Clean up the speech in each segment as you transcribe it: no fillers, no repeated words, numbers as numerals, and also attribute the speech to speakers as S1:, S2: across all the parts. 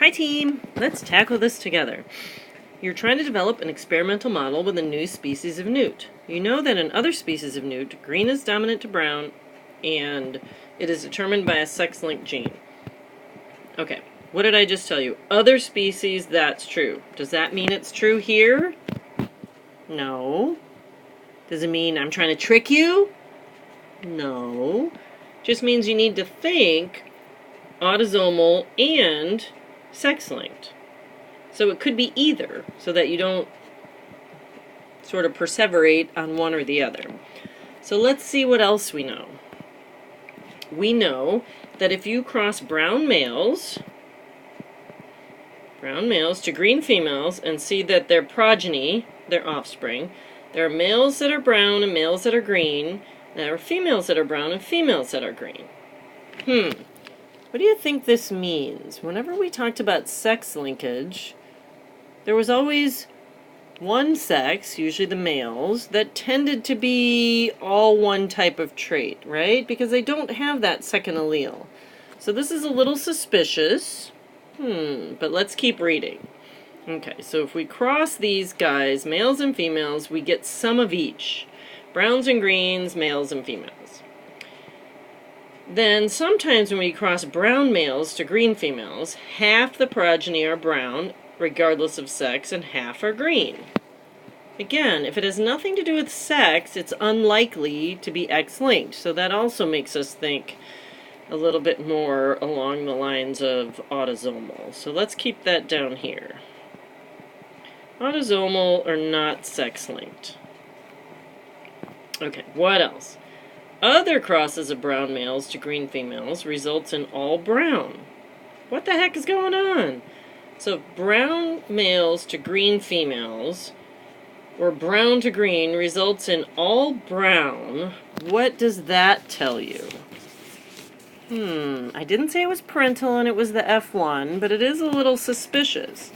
S1: Hi team! Let's tackle this together. You're trying to develop an experimental model with a new species of newt. You know that in other species of newt, green is dominant to brown, and it is determined by a sex-linked gene. Okay, what did I just tell you? Other species, that's true. Does that mean it's true here? No. Does it mean I'm trying to trick you? No. Just means you need to think autosomal and sex-linked. So it could be either, so that you don't sort of perseverate on one or the other. So let's see what else we know. We know that if you cross brown males to green females and see that their progeny, their offspring, there are males that are brown and males that are green, there are females that are brown and females that are green. What do you think this means? Whenever we talked about sex linkage, there was always one sex, usually the males, that tended to be all one type of trait, right? Because they don't have that second allele. So this is a little suspicious. But let's keep reading. Okay, so if we cross these guys, males and females, we get some of each. Browns and greens, males and females. Then sometimes when we cross brown males to green females, half the progeny are brown, regardless of sex, and half are green. Again, if it has nothing to do with sex, it's unlikely to be X-linked. So that also makes us think a little bit more along the lines of autosomal. So let's keep that down here. Autosomal or not sex-linked. Okay, what else? Other crosses of brown males to green females results in all brown. What the heck is going on? So brown males to green females, or brown to green, results in all brown. What does that tell you? I didn't say it was parental and it was the F1, but it is a little suspicious.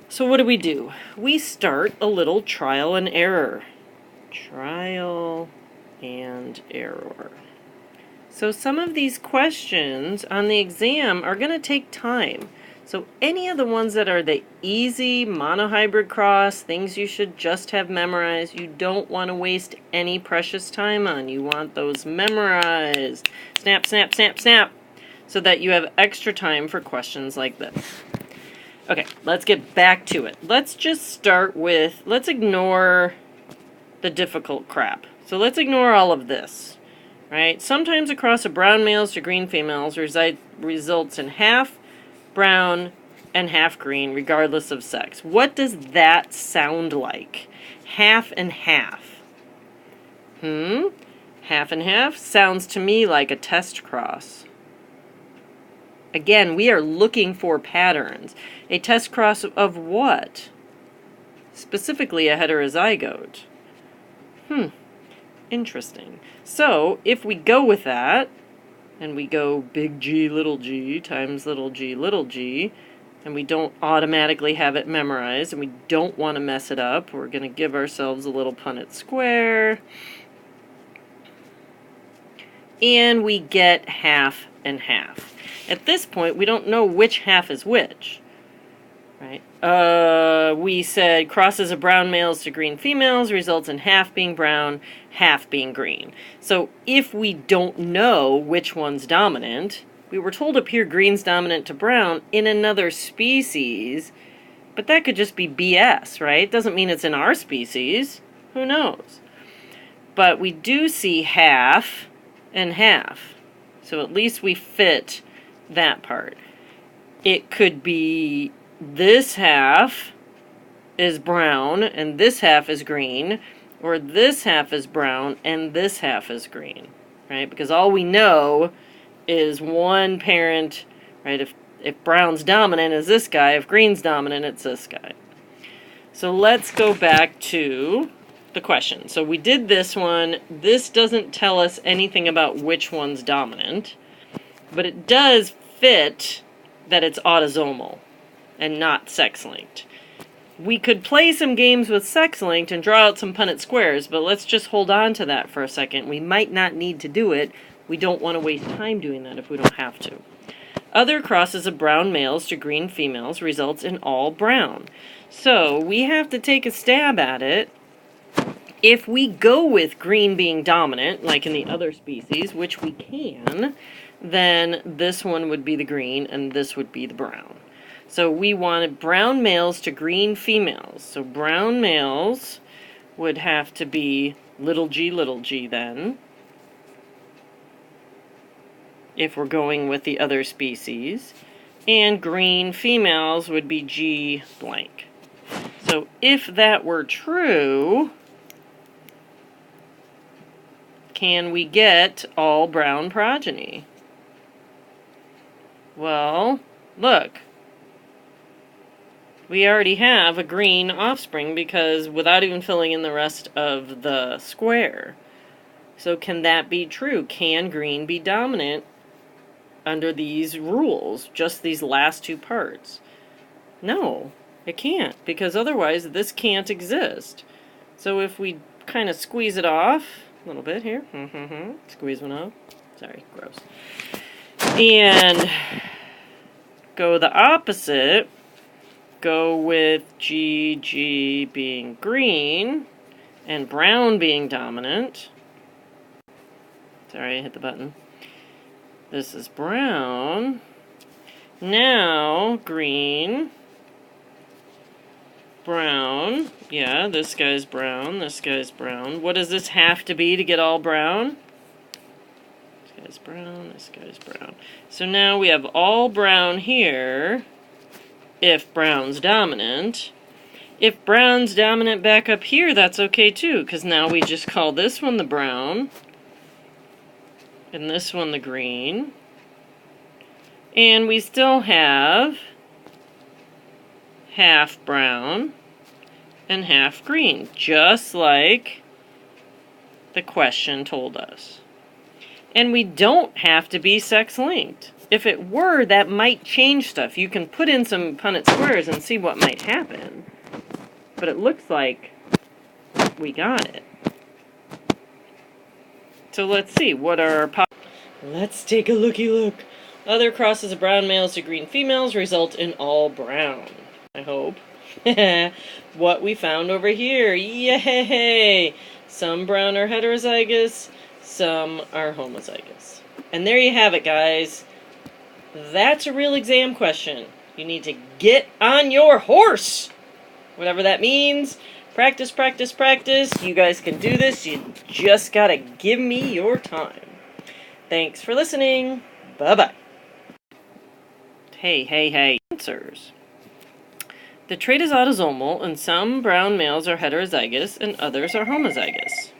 S1: So what do? We start a little trial and error. Trial and error. So some of these questions on the exam are going to take time. So any of the ones that are the easy monohybrid cross, things you should just have memorized, you don't want to waste any precious time on. You want those memorized. Snap, snap, snap, snap. So that you have extra time for questions like this. Okay, let's get back to it. Let's just start with, let's ignore the difficult crap. So let's ignore all of this. Right? Sometimes across a brown males to green females results in half brown and half green, regardless of sex. What does that sound like? Half and half. Half and half sounds to me like a test cross. Again, we are looking for patterns. A test cross of what? Specifically a heterozygote. Interesting. So, if we go with that, and we go big G times little g, and we don't automatically have it memorized, and we don't want to mess it up, we're going to give ourselves a little Punnett square, and we get half and half. At this point, we don't know which half is which, right? We said crosses of brown males to green females results in half being brown, half being green. So if we don't know which one's dominant, we were told up here green's dominant to brown in another species, but that could just be BS, right? Doesn't mean it's in our species. Who knows? But we do see half and half. So at least we fit that part. It could be this half is brown and this half is green, or this half is brown and this half is green, right? Because all we know is one parent, right? If brown's dominant, is this guy. If green's dominant, it's this guy. So let's go back to the question. So we did this one. This doesn't tell us anything about which one's dominant, but it does fit that it's autosomal and not sex-linked. We could play some games with sex-linked and draw out some Punnett squares, but let's just hold on to that for a second. We might not need to do it. We don't want to waste time doing that if we don't have to. Other crosses of brown males to green females results in all brown. So we have to take a stab at it. If we go with green being dominant, like in the other species, which we can, then this one would be the green and this would be the brown. So we wanted brown males to green females. So brown males would have to be little g then, if we're going with the other species. And green females would be G blank. So if that were true, can we get all brown progeny? Well, look. We already have a green offspring because without even filling in the rest of the square. So can that be true? Can green be dominant under these rules, just these last two parts? No, it can't, because otherwise this can't exist. So if we kind of squeeze it off a little bit here, squeeze one off, sorry, gross, and go the opposite, go with G being green and brown being dominant. Sorry, I hit the button. This is brown. Now, green, brown. Yeah, this guy's brown, this guy's brown. What does this have to be to get all brown? This guy's brown, this guy's brown. So now we have all brown here, if brown's dominant. If brown's dominant back up here, that's okay too, because now we just call this one the brown, and this one the green. And we still have half brown and half green, just like the question told us. And we don't have to be sex-linked. If it were, that might change stuff. You can put in some Punnett squares and see what might happen. But it looks like we got it. So let's see, what are our Let's take a looky-look. Other crosses of brown males to green females result in all brown, I hope. What we found over here, yay! Some brown are heterozygous, some are homozygous. And there you have it, guys. That's a real exam question. You need to get on your horse! Whatever that means. Practice, practice, practice. You guys can do this. You just gotta give me your time. Thanks for listening. Bye-bye. Hey. Answers. The trait is autosomal, and some brown males are heterozygous, and others are homozygous.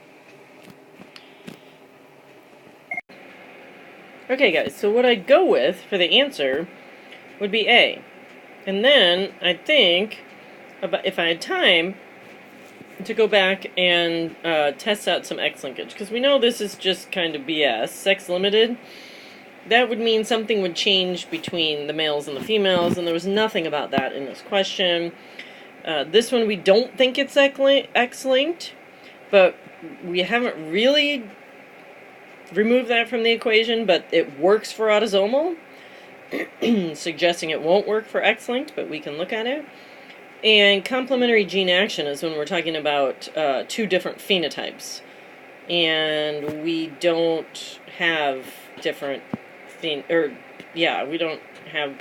S1: Okay, guys, so what I'd go with for the answer would be A. And then I think, if I had time, to go back and test out some X linkage, because we know this is just kind of BS. Sex limited, that would mean something would change between the males and the females, and there was nothing about that in this question. This one we don't think it's X-linked, but we haven't really removed that from the equation, but it works for autosomal, suggesting it won't work for X-linked, but we can look at it. And complementary gene action is when we're talking about two different phenotypes. And we don't have different we don't have,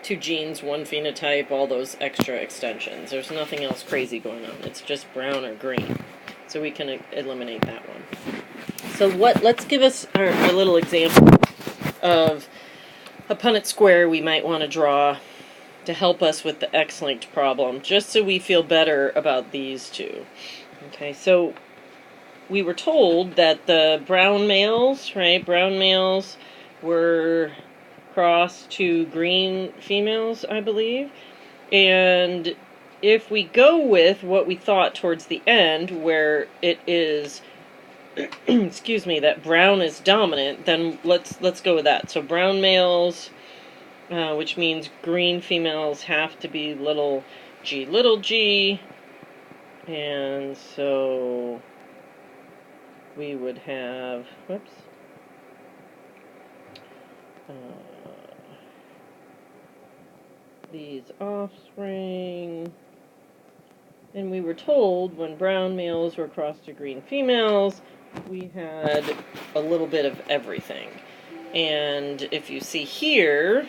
S1: two genes, one phenotype, all those extra extensions. There's nothing else crazy going on. It's just brown or green. So we can eliminate that one. So let's give us our little example of a Punnett square we might want to draw to help us with the X-linked problem, just so we feel better about these two. Okay, so we were told that the brown males, brown males were crossed to green females, I believe. And if we go with what we thought towards the end, where it is, excuse me, that brown is dominant, then let's go with that. So brown males, which means green females have to be little g, and so we would have, these offspring. And we were told when brown males were crossed to green females, we had a little bit of everything. And if you see here,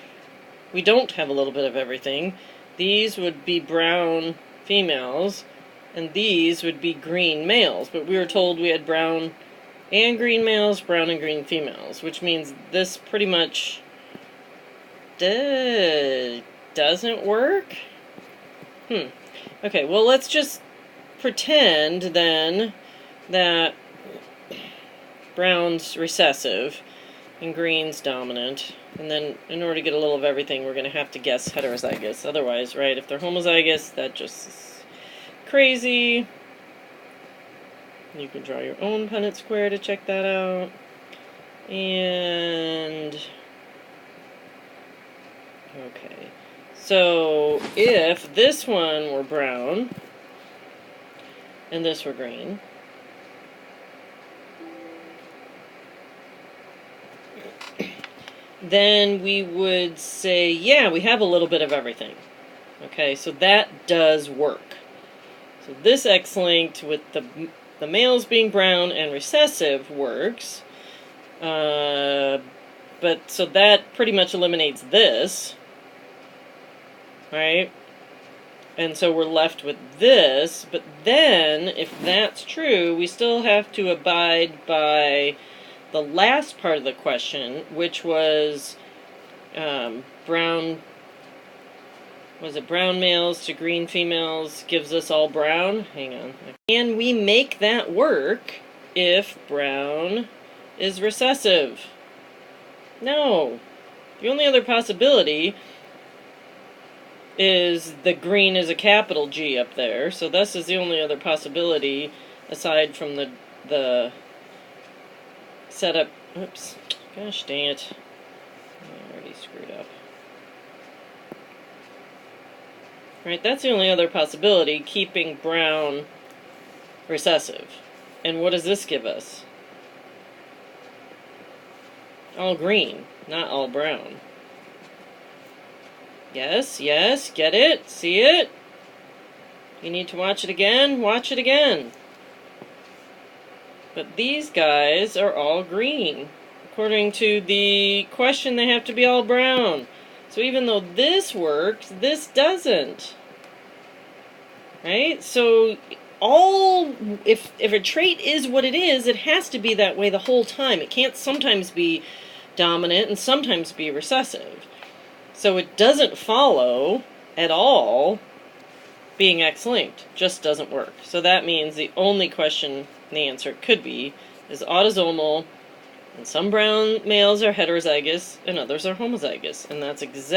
S1: we don't have a little bit of everything. These would be brown females, and these would be green males. But we were told we had brown and green males, brown and green females, which means this pretty much doesn't work. Okay, well, let's just pretend then that brown's recessive and green's dominant. And then in order to get a little of everything, we're going to have to guess heterozygous. Otherwise, right, if they're homozygous, that just is crazy. You can draw your own Punnett square to check that out. And okay, so if this one were brown and this were green, then we would say, yeah, we have a little bit of everything. Okay, so that does work. So this X-linked with the males being brown and recessive works. But so that pretty much eliminates this. Right? And so we're left with this. But then, if that's true, we still have to abide by the last part of the question, which was brown males to green females gives us all brown? Hang on. Can we make that work if brown is recessive? No. The only other possibility is the green is a capital G up there, so this is the only other possibility aside from the setup. Oops. Gosh dang it. I already screwed up. Right, that's the only other possibility, keeping brown recessive. And what does this give us? All green, not all brown. Yes, yes, get it? See it? You need to watch it again? Watch it again. But these guys are all green. According to the question, they have to be all brown. So even though this works, this doesn't. Right? So if a trait is what it is, it has to be that way the whole time. It can't sometimes be dominant and sometimes be recessive. So it doesn't follow at all being X-linked. Just doesn't work. So that means the only question the answer could be is autosomal, and some brown males are heterozygous and others are homozygous. And that's exactly